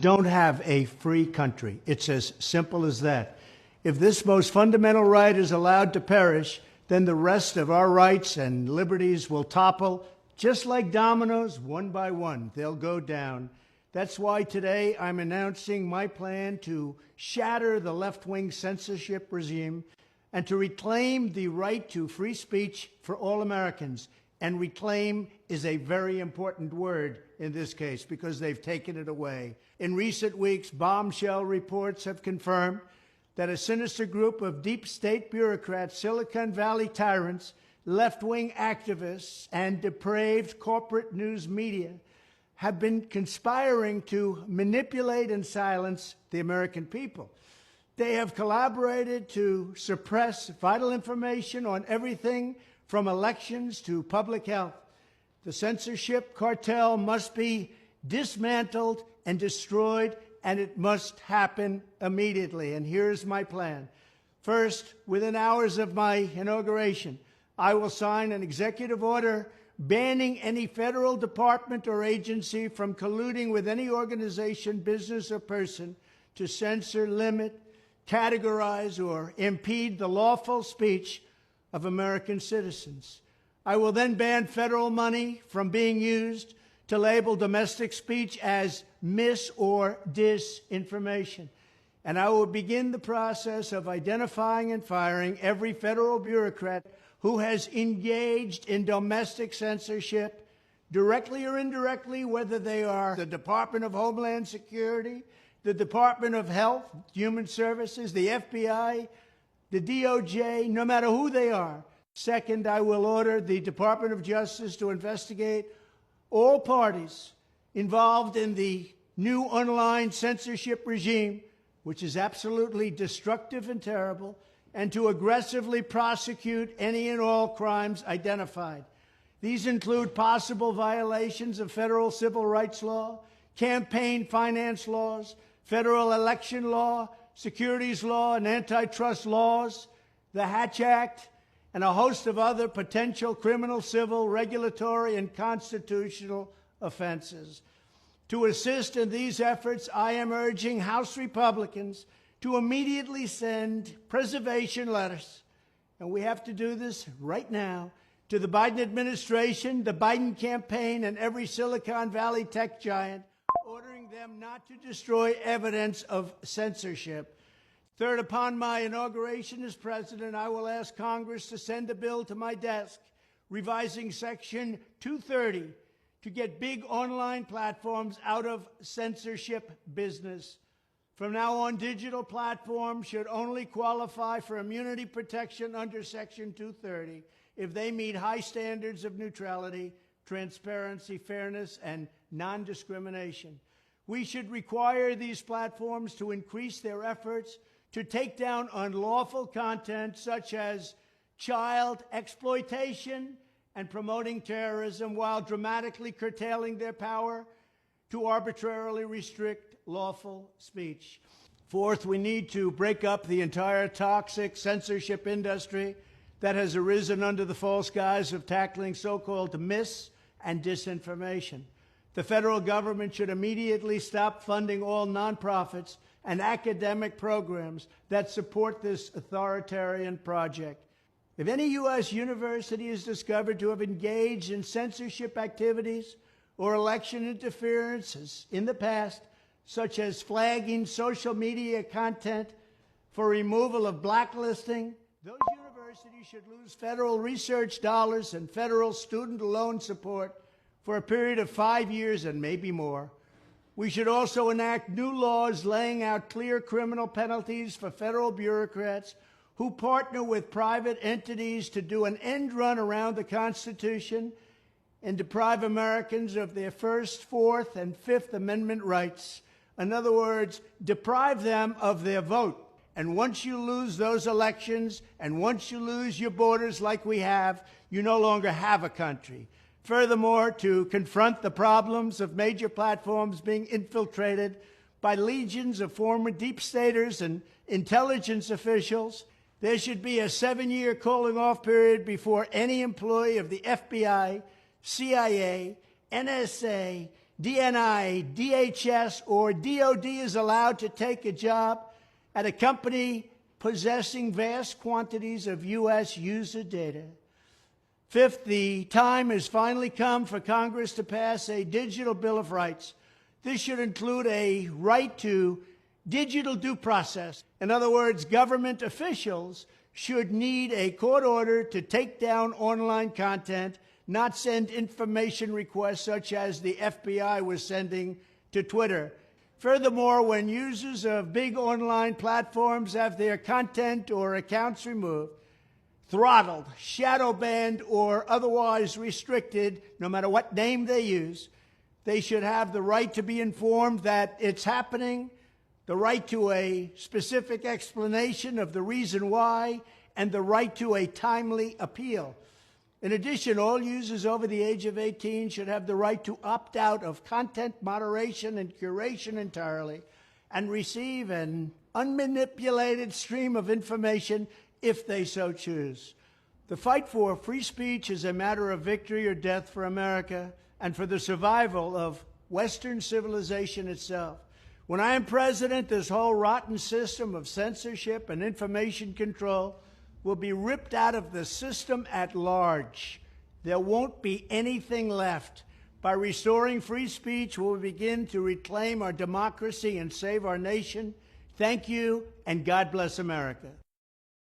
don't have a free country. It's as simple as that. If this most fundamental right is allowed to perish, then the rest of our rights and liberties will topple, just like dominoes, one by one. They'll go down. That's why today I'm announcing my plan to shatter the left-wing censorship regime and to reclaim the right to free speech for all Americans. And reclaim is a very important word in this case because they've taken it away. In recent weeks, bombshell reports have confirmed that a sinister group of deep state bureaucrats, Silicon Valley tyrants, left-wing activists, and depraved corporate news media have been conspiring to manipulate and silence the American people. They have collaborated to suppress vital information on everything from elections to public health. The censorship cartel must be dismantled and destroyed, and it must happen immediately. And here's my plan. First, within hours of my inauguration, I will sign an executive order banning any federal department or agency from colluding with any organization, business, or person to censor, limit, categorize, or impede the lawful speech of American citizens. I will then ban federal money from being used to label domestic speech as mis- or disinformation. And I will begin the process of identifying and firing every federal bureaucrat who has engaged in domestic censorship, directly or indirectly, whether they are the Department of Homeland Security, the Department of Health, Human Services, the FBI, the DOJ, no matter who they are. Second, I will order the Department of Justice to investigate all parties involved in the new online censorship regime, which is absolutely destructive and terrible, and to aggressively prosecute any and all crimes identified. These include possible violations of federal civil rights law, campaign finance laws, federal election law, securities law, and antitrust laws, the Hatch Act, and a host of other potential criminal, civil, regulatory, and constitutional offenses. To assist in these efforts, I am urging House Republicans to immediately send preservation letters, and we have to do this right now, to the Biden administration, the Biden campaign, and every Silicon Valley tech giant, ordering them not to destroy evidence of censorship. Third, upon my inauguration as president, I will ask Congress to send a bill to my desk revising Section 230 to get big online platforms out of censorship business. From now on, digital platforms should only qualify for immunity protection under Section 230 if they meet high standards of neutrality, transparency, fairness, and non-discrimination. We should require these platforms to increase their efforts to take down unlawful content such as child exploitation and promoting terrorism, while dramatically curtailing their power to arbitrarily restrict lawful speech. Fourth, we need to break up the entire toxic censorship industry that has arisen under the false guise of tackling so-called mis- and disinformation. The federal government should immediately stop funding all nonprofits and academic programs that support this authoritarian project. If any U.S. university is discovered to have engaged in censorship activities or election interferences in the past, such as flagging social media content for removal of blacklisting, those universities should lose federal research dollars and federal student loan support for a period of 5 years and maybe more. We should also enact new laws laying out clear criminal penalties for federal bureaucrats who partner with private entities to do an end run around the Constitution and deprive Americans of their First, Fourth, and Fifth Amendment rights. In other words, deprive them of their vote. And once you lose those elections, and once you lose your borders like we have, you no longer have a country. Furthermore, to confront the problems of major platforms being infiltrated by legions of former deep staters and intelligence officials, there should be a 7-year cooling-off period before any employee of the FBI, CIA, NSA, DNI, DHS, or DOD is allowed to take a job at a company possessing vast quantities of U.S. user data. Fifth, the time has finally come for Congress to pass a digital Bill of Rights. This should include a right to digital due process. In other words, government officials should need a court order to take down online content, not send information requests such as the FBI was sending to Twitter. Furthermore, when users of big online platforms have their content or accounts removed, throttled, shadow banned, or otherwise restricted, no matter what name they use, they should have the right to be informed that it's happening, the right to a specific explanation of the reason why, and the right to a timely appeal. In addition, all users over the age of 18 should have the right to opt out of content moderation and curation entirely and receive an unmanipulated stream of information if they so choose. The fight for free speech is a matter of victory or death for America and for the survival of Western civilization itself. When I am president, this whole rotten system of censorship and information control will be ripped out of the system at large. There won't be anything left. By restoring free speech, we'll begin to reclaim our democracy and save our nation. Thank you, and God bless America.